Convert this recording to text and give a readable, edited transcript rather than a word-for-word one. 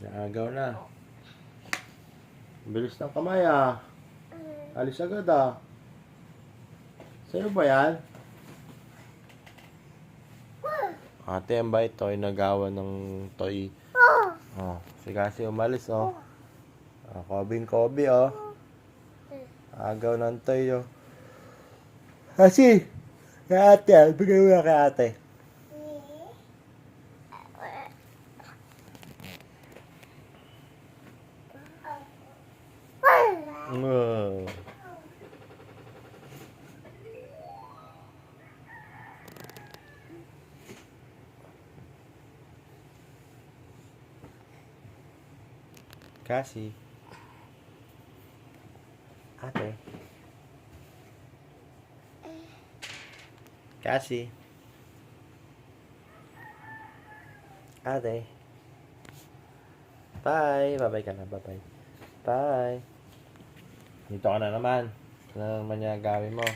Naagaw na. Bilis ng kamay ah. Alis agad ah. Sino ba yan? Ate, ang bait to. Nagawa ng toy. Oh, si Cassie umalis oh. Kobing-kobi oh. Agaw ng toy oh. Cassie! Kay ate, bigay mo na kay ate. Oh. Cassie. Ate. Cassie. Ate. Bye. Bye-bye ka na. Bye-bye. Bye. Dito ka na naman. Ano naman yung gawin mo?